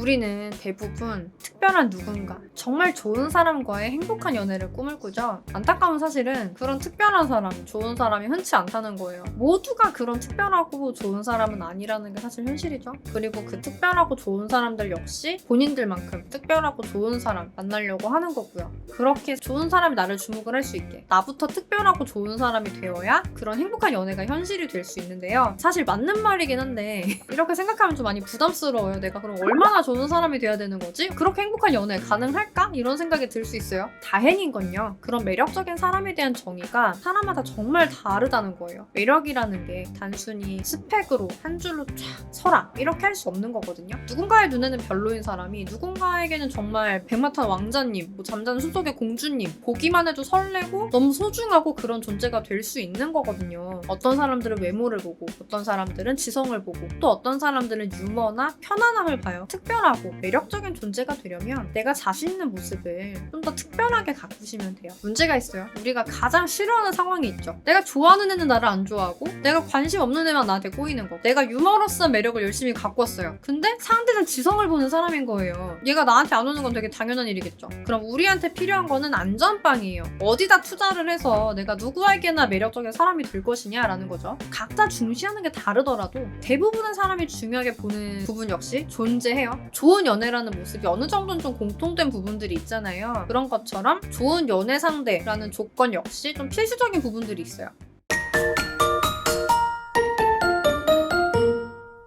우리는 대부분 특별한 누군가, 정말 좋은 사람과의 행복한 연애를 꿈을 꾸죠. 안타까운 사실은 그런 특별한 사람, 좋은 사람이 흔치 않다는 거예요. 모두가 그런 특별하고 좋은 사람은 아니라는 게 사실 현실이죠. 그리고 그 특별하고 좋은 사람들 역시 본인들만큼 특별하고 좋은 사람 만나려고 하는 거고요. 그렇게 좋은 사람이 나를 주목을 할 수 있게 나부터 특별하고 좋은 사람이 되어야 그런 행복한 연애가 현실이 될 수 있는데요. 사실 맞는 말이긴 한데 이렇게 생각하면 좀 많이 부담스러워요. 내가 그럼 얼마나 좋은 사람이 돼야 되는 거지? 그렇게 행복한 연애 가능할까? 이런 생각이 들 수 있어요. 다행인 건요. 그런 매력적인 사람에 대한 정의가 사람마다 정말 다르다는 거예요. 매력이라는 게 단순히 스펙으로 한 줄로 쫙 서라 이렇게 할 수 없는 거거든요. 누군가의 눈에는 별로인 사람이 누군가에게는 정말 백마탄 왕자님, 뭐 잠자는 숲속의 공주님 보기만 해도 설레고 너무 소중하고 그런 존재가 될 수 있는 거거든요. 어떤 사람들은 외모를 보고 어떤 사람들은 지성을 보고 또 어떤 사람들은 유머나 편안함을 봐요. 특별하고 매력적인 존재가 되려면 내가 자신 있는 모습을 좀 더 특별하게 가꾸시면 돼요. 문제가 있어요. 우리가 가장 싫어하는 상황이 있죠. 내가 좋아하는 애는 나를 안 좋아하고 내가 관심 없는 애만 나한테 꼬이는 거. 내가 유머러스한 매력을 열심히 가꿨어요. 근데 상대는 지성을 보는 사람인 거예요. 얘가 나한테 안 오는 건 되게 당연한 일이겠죠. 그럼 우리한테 필요한 거는 안전빵이에요. 어디다 투자를 해서 내가 누구에게나 매력적인 사람이 될 것이냐라는 거죠. 각자 중시하는 게 다르더라도 대부분의 사람이 중요하게 보는 부분 역시 존재해요. 좋은 연애라는 모습이 어느 정도는 좀 공통된 부분들이 있잖아요. 그런 것처럼 좋은 연애 상대라는 조건 역시 좀 필수적인 부분들이 있어요.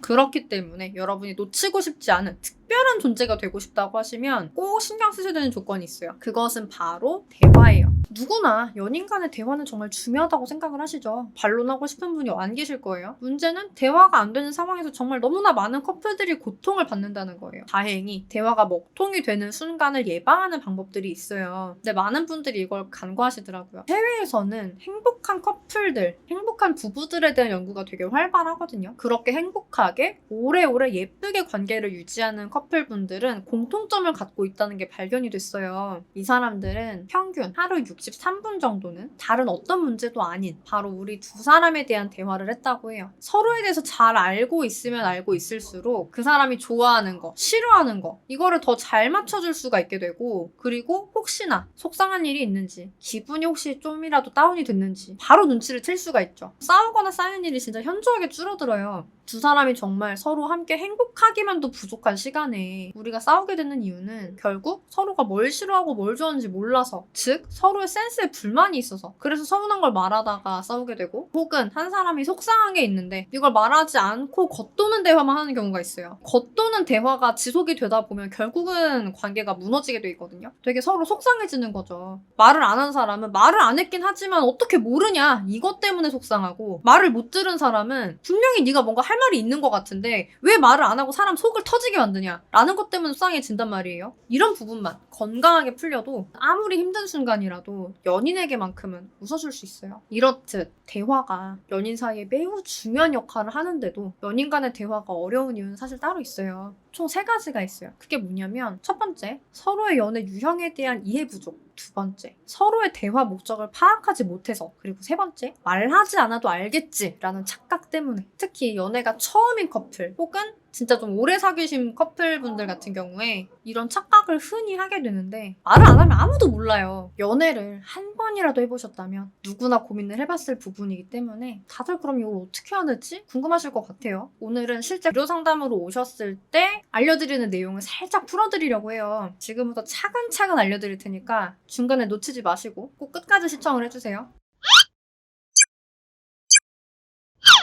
그렇기 때문에 여러분이 놓치고 싶지 않은 특별한 존재가 되고 싶다고 하시면 꼭 신경 쓰셔야 되는 조건이 있어요. 그것은 바로 대화예요. 누구나 연인 간의 대화는 정말 중요하다고 생각을 하시죠. 반론하고 싶은 분이 안 계실 거예요. 문제는 대화가 안 되는 상황에서 정말 너무나 많은 커플들이 고통을 받는다는 거예요. 다행히 대화가 먹통이 되는 순간을 예방하는 방법들이 있어요. 근데 많은 분들이 이걸 간과하시더라고요. 해외에서는 행복한 커플들, 행복한 부부들에 대한 연구가 되게 활발하거든요. 그렇게 행복하게 오래오래 예쁘게 관계를 유지하는 커플분들은 공통점을 갖고 있다는 게 발견이 됐어요. 이 사람들은 평균 하루 63분 정도는 다른 어떤 문제도 아닌 바로 우리 두 사람에 대한 대화를 했다고 해요. 서로에 대해서 잘 알고 있으면 알고 있을수록 그 사람이 좋아하는 거, 싫어하는 거 이거를 더 잘 맞춰줄 수가 있게 되고 그리고 혹시나 속상한 일이 있는지 기분이 혹시 좀이라도 다운이 됐는지 바로 눈치를 챌 수가 있죠. 싸우거나 쌓이는 일이 진짜 현저하게 줄어들어요. 두 사람이 정말 서로 함께 행복하기만도 부족한 시간에 우리가 싸우게 되는 이유는 결국 서로가 뭘 싫어하고 뭘 좋아하는지 몰라서 즉 서로의 센스에 불만이 있어서 그래서 서운한 걸 말하다가 싸우게 되고 혹은 한 사람이 속상한 게 있는데 이걸 말하지 않고 겉도는 대화만 하는 경우가 있어요. 겉도는 대화가 지속이 되다 보면 결국은 관계가 무너지게 돼 있거든요. 되게 서로 속상해지는 거죠. 말을 안 한 사람은 말을 안 했긴 하지만 어떻게 모르냐 이것 때문에 속상하고 말을 못 들은 사람은 분명히 네가 뭔가 할 말이 있는 것 같은데 왜 말을 안 하고 사람 속을 터지게 만드냐 라는 것 때문에 속상해진단 말이에요. 이런 부분만 건강하게 풀려도 아무리 힘든 순간이라도 연인에게만큼은 웃어줄 수 있어요. 이렇듯 대화가 연인 사이에 매우 중요한 역할을 하는데도 연인 간의 대화가 어려운 이유는 사실 따로 있어요. 총 3가지가 있어요. 그게 뭐냐면 첫 번째, 서로의 연애 유형에 대한 이해 부족. 두 번째, 서로의 대화 목적을 파악하지 못해서. 그리고 세 번째, 말하지 않아도 알겠지라는 착각 때문에. 특히 연애가 처음인 커플 혹은 진짜 좀 오래 사귀신 커플분들 같은 경우에 이런 착각을 흔히 하게 되는데 말을 안 하면 아무도 몰라요. 연애를 한 번이라도 해보셨다면 누구나 고민을 해봤을 부분이기 때문에 다들 그럼 이걸 어떻게 해야 되지? 궁금하실 것 같아요. 오늘은 실제 무료 상담으로 오셨을 때 알려드리는 내용을 살짝 풀어드리려고 해요. 지금부터 차근차근 알려드릴 테니까 중간에 놓치지 마시고 꼭 끝까지 시청을 해주세요.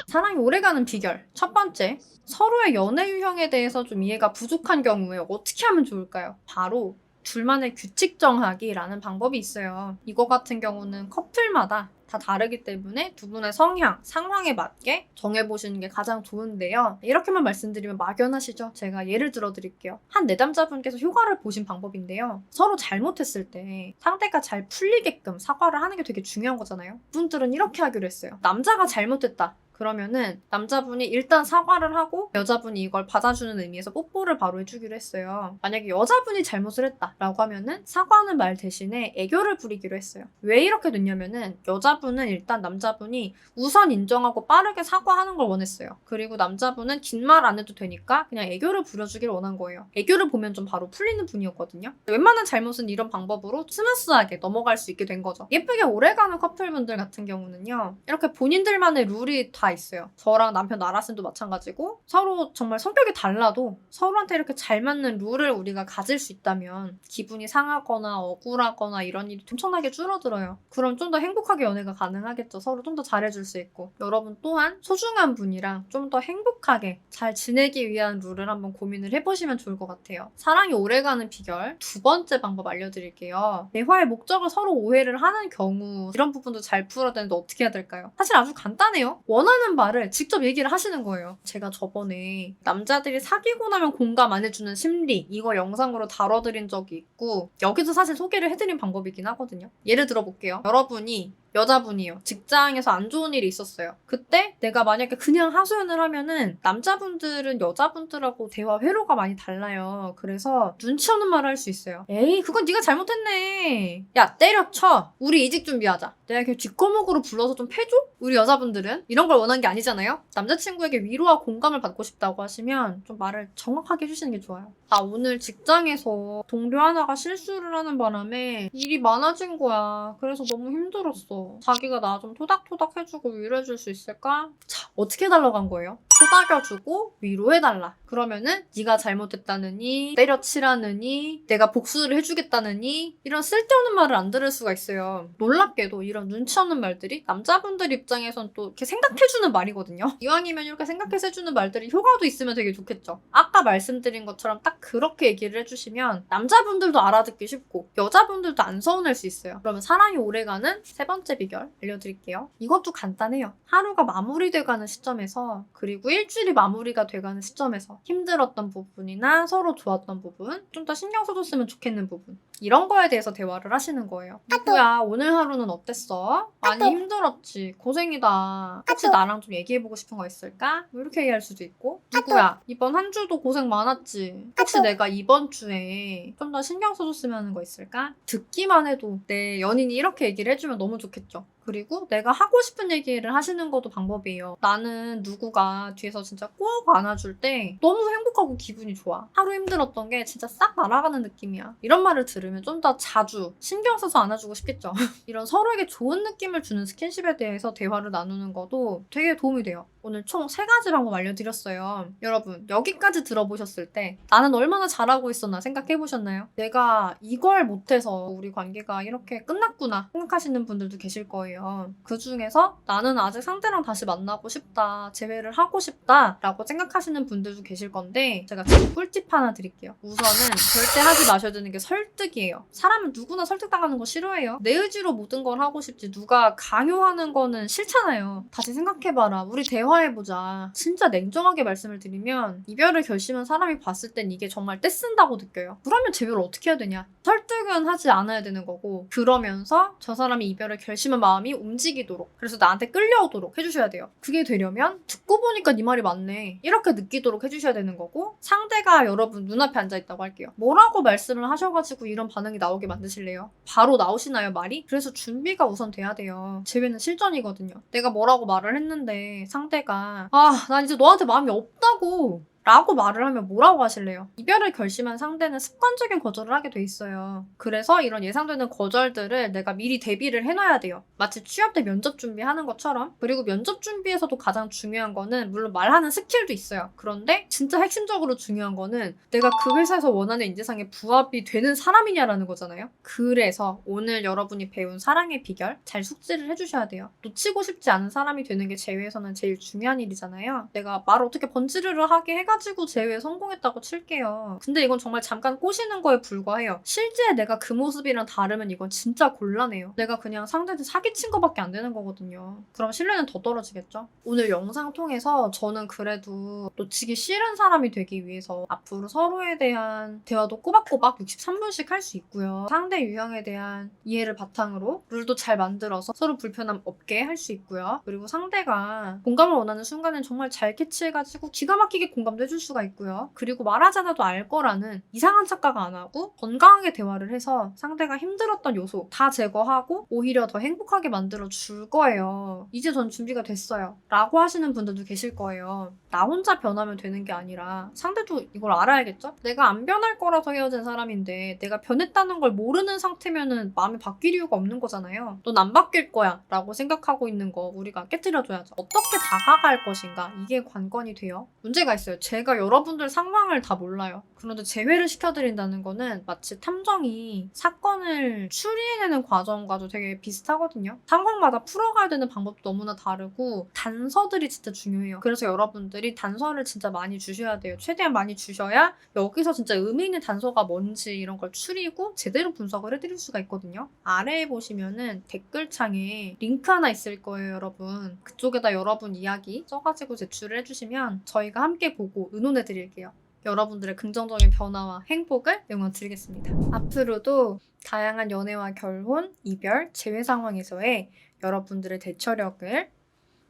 사랑이 오래가는 비결. 첫 번째, 서로의 연애 유형에 대해서 좀 이해가 부족한 경우에 어떻게 하면 좋을까요? 바로 둘만의 규칙 정하기라는 방법이 있어요. 이거 같은 경우는 커플마다 다 다르기 때문에 두 분의 성향, 상황에 맞게 정해보시는 게 가장 좋은데요. 이렇게만 말씀드리면 막연하시죠? 제가 예를 들어 드릴게요. 한 내담자분께서 효과를 보신 방법인데요. 서로 잘못했을 때 상대가 잘 풀리게끔 사과를 하는 게 되게 중요한 거잖아요. 분들은 이렇게 하기로 했어요. 남자가 잘못했다. 그러면은 남자분이 일단 사과를 하고 여자분이 이걸 받아주는 의미에서 뽀뽀를 바로 해주기로 했어요. 만약에 여자분이 잘못을 했다라고 하면은 사과하는 말 대신에 애교를 부리기로 했어요. 왜 이렇게 됐냐면은 여자분은 일단 남자분이 우선 인정하고 빠르게 사과하는 걸 원했어요. 그리고 남자분은 긴 말 안 해도 되니까 그냥 애교를 부려주길 원한 거예요. 애교를 보면 좀 바로 풀리는 분이었거든요. 웬만한 잘못은 이런 방법으로 스무스하게 넘어갈 수 있게 된 거죠. 예쁘게 오래가는 커플분들 같은 경우는요. 이렇게 본인들만의 룰이 다 있어요. 저랑 남편 나라쌤도 마찬가지고 서로 정말 성격이 달라도 서로한테 이렇게 잘 맞는 룰을 우리가 가질 수 있다면 기분이 상하거나 억울하거나 이런 일이 엄청나게 줄어들어요. 그럼 좀 더 행복하게 연애가 가능하겠죠. 서로 좀 더 잘해줄 수 있고. 여러분 또한 소중한 분이랑 좀 더 행복하게 잘 지내기 위한 룰을 한번 고민을 해보시면 좋을 것 같아요. 사랑이 오래가는 비결 두 번째 방법 알려드릴게요. 대화의 목적을 서로 오해를 하는 경우 이런 부분도 잘 풀어야 되는데 어떻게 해야 될까요? 사실 아주 간단해요. 원하는 말을 직접 얘기를 하시는 거예요. 제가 저번에 남자들이 사귀고 나면 공감 안 해주는 심리 이거 영상으로 다뤄드린 적이 있고 여기서 사실 소개를 해드린 방법이긴 하거든요. 예를 들어볼게요. 여러분이 여자분이요. 직장에서 안 좋은 일이 있었어요. 그때 내가 만약에 그냥 하소연을 하면은 남자분들은 여자분들하고 대화 회로가 많이 달라요. 그래서 눈치 없는 말을 할 수 있어요. 에이 그건 네가 잘못했네. 야 때려쳐. 우리 이직 준비하자. 내가 걔 뒷거목으로 불러서 좀 패줘? 우리 여자분들은 이런 걸 원하는 게 아니잖아요. 남자친구에게 위로와 공감을 받고 싶다고 하시면 좀 말을 정확하게 해주시는 게 좋아요. 나 오늘 직장에서 동료 하나가 실수를 하는 바람에 일이 많아진 거야. 그래서 너무 힘들었어. 자기가 나 좀 토닥토닥 해주고 위로해줄 수 있을까? 자, 어떻게 해달라고 한 거예요? 토닥여주고 위로해달라. 그러면은 네가 잘못했다느니 때려치라느니 내가 복수를 해주겠다느니 이런 쓸데없는 말을 안 들을 수가 있어요. 놀랍게도 이런 눈치 없는 말들이 남자분들 입장에선 또 이렇게 생각해주는 말이거든요. 이왕이면 이렇게 생각해서 해주는 말들이 효과도 있으면 되게 좋겠죠. 아까 말씀드린 것처럼 딱 그렇게 얘기를 해주시면 남자분들도 알아듣기 쉽고 여자분들도 안 서운할 수 있어요. 그러면 사랑이 오래가는 세 번째 비결 알려드릴게요. 이것도 간단해요. 하루가 마무리돼가는 시점에서 그리고 일주일이 마무리가 돼가는 시점에서 힘들었던 부분이나 서로 좋았던 부분 좀 더 신경 써줬으면 좋겠는 부분 이런 거에 대해서 대화를 하시는 거예요. 누구야 오늘 하루는 어땠어? 많이 힘들었지. 고생이다. 혹시 나랑 좀 얘기해보고 싶은 거 있을까? 뭐 이렇게 얘기할 수도 있고 누구야 이번 한 주도 고생 많았지. 혹시 내가 이번 주에 좀 더 신경 써줬으면 하는 거 있을까? 듣기만 해도 내 연인이 이렇게 얘기를 해주면 너무 좋겠죠. 그리고 내가 하고 싶은 얘기를 하시는 것도 방법이에요. 나는 누구가 뒤에서 진짜 꼭 안아줄 때 너무 행복하고 기분이 좋아. 하루 힘들었던 게 진짜 싹 날아가는 느낌이야. 이런 말을 들으면 좀 더 자주 신경 써서 안아주고 싶겠죠. 이런 서로에게 좋은 느낌을 주는 스킨십에 대해서 대화를 나누는 것도 되게 도움이 돼요. 오늘 총 3가지 방법 알려드렸어요. 여러분 여기까지 들어보셨을 때 나는 얼마나 잘하고 있었나 생각해보셨나요? 내가 이걸 못해서 우리 관계가 이렇게 끝났구나 생각하시는 분들도 계실 거예요. 그 중에서 나는 아직 상대랑 다시 만나고 싶다, 재회를 하고 싶다 라고 생각하시는 분들도 계실 건데 제가 지금 꿀팁 하나 드릴게요. 우선은 절대 하지 마셔야 되는 게 설득이에요. 사람은 누구나 설득당하는 거 싫어해요. 내 의지로 모든 걸 하고 싶지 누가 강요하는 거는 싫잖아요. 다시 생각해봐라. 우리 대화해보자. 진짜 냉정하게 말씀을 드리면 이별을 결심한 사람이 봤을 땐 이게 정말 떼쓴다고 느껴요. 그러면 재회를 어떻게 해야 되냐? 설득은 하지 않아야 되는 거고 그러면서 저 사람이 이별을 결심한 마음이 움직이도록 그래서 나한테 끌려오도록 해주셔야 돼요. 그게 되려면 듣고 보니까 네 말이 맞네 이렇게 느끼도록 해주셔야 되는 거고 상대가 여러분 눈앞에 앉아있다고 할게요. 뭐라고 말씀을 하셔가지고 이런 반응이 나오게 만드실래요? 바로 나오시나요 말이? 그래서 준비가 우선 돼야 돼요. 재회는 실전이거든요. 내가 뭐라고 말을 했는데 상대가 난 이제 너한테 마음이 없다고 라고 말을 하면 뭐라고 하실래요? 이별을 결심한 상대는 습관적인 거절을 하게 돼 있어요. 그래서 이런 예상되는 거절들을 내가 미리 대비를 해놔야 돼요. 마치 취업 때 면접 준비하는 것처럼. 그리고 면접 준비에서도 가장 중요한 거는 물론 말하는 스킬도 있어요. 그런데 진짜 핵심적으로 중요한 거는 내가 그 회사에서 원하는 인재상에 부합이 되는 사람이냐라는 거잖아요. 그래서 오늘 여러분이 배운 사랑의 비결 잘 숙지를 해주셔야 돼요. 놓치고 싶지 않은 사람이 되는 게 재회에서는 제일 중요한 일이잖아요. 내가 말을 어떻게 번지르르 하게 해가지고 꼬셔가지고 제외에 성공했다고 칠게요. 근데 이건 정말 잠깐 꼬시는 거에 불과해요. 실제 내가 그 모습이랑 다르면 이건 진짜 곤란해요. 내가 그냥 상대한테 사기친 거밖에 안 되는 거거든요. 그럼 신뢰는 더 떨어지겠죠? 오늘 영상 통해서 저는 그래도 놓치기 싫은 사람이 되기 위해서 앞으로 서로에 대한 대화도 꼬박꼬박 63분씩 할 수 있고요. 상대 유형에 대한 이해를 바탕으로 룰도 잘 만들어서 서로 불편함 없게 할 수 있고요. 그리고 상대가 공감을 원하는 순간엔 정말 잘 캐치해가지고 기가 막히게 공감도 해줄 수가 있고요. 그리고 말하지 않아도 알 거라는 이상한 착각 안 하고 건강하게 대화를 해서 상대가 힘들었던 요소 다 제거하고 오히려 더 행복하게 만들어 줄 거예요. 이제 전 준비가 됐어요. 라고 하시는 분들도 계실 거예요. 나 혼자 변하면 되는 게 아니라 상대도 이걸 알아야겠죠? 내가 안 변할 거라서 헤어진 사람인데 내가 변했다는 걸 모르는 상태면은 마음이 바뀔 이유가 없는 거잖아요. 넌 안 바뀔 거야 라고 생각하고 있는 거 우리가 깨트려줘야죠. 어떻게 다가갈 것인가 이게 관건이 돼요. 문제가 있어요. 제가 여러분들 상황을 다 몰라요. 그런데 제외를 시켜드린다는 거는 마치 탐정이 사건을 추리해내는 과정과도 되게 비슷하거든요. 상황마다 풀어가야 되는 방법도 너무나 다르고 단서들이 진짜 중요해요. 그래서 여러분들이 단서를 진짜 많이 주셔야 돼요. 최대한 많이 주셔야 여기서 진짜 의미 있는 단서가 뭔지 이런 걸 추리고 제대로 분석을 해드릴 수가 있거든요. 아래에 보시면은 댓글창에 링크 하나 있을 거예요, 여러분. 그쪽에다 여러분 이야기 써가지고 제출을 해주시면 저희가 함께 보고 의논해드릴게요. 여러분들의 긍정적인 변화와 행복을 응원드리겠습니다. 앞으로도 다양한 연애와 결혼, 이별, 재회 상황에서의 여러분들의 대처력을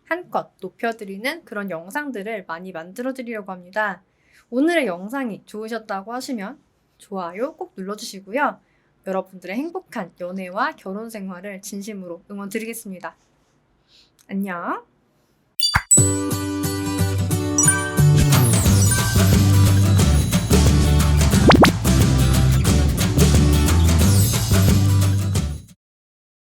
한껏 높여드리는 그런 영상들을 많이 만들어드리려고 합니다. 오늘의 영상이 좋으셨다고 하시면 좋아요 꼭 눌러주시고요. 여러분들의 행복한 연애와 결혼 생활을 진심으로 응원드리겠습니다. 안녕!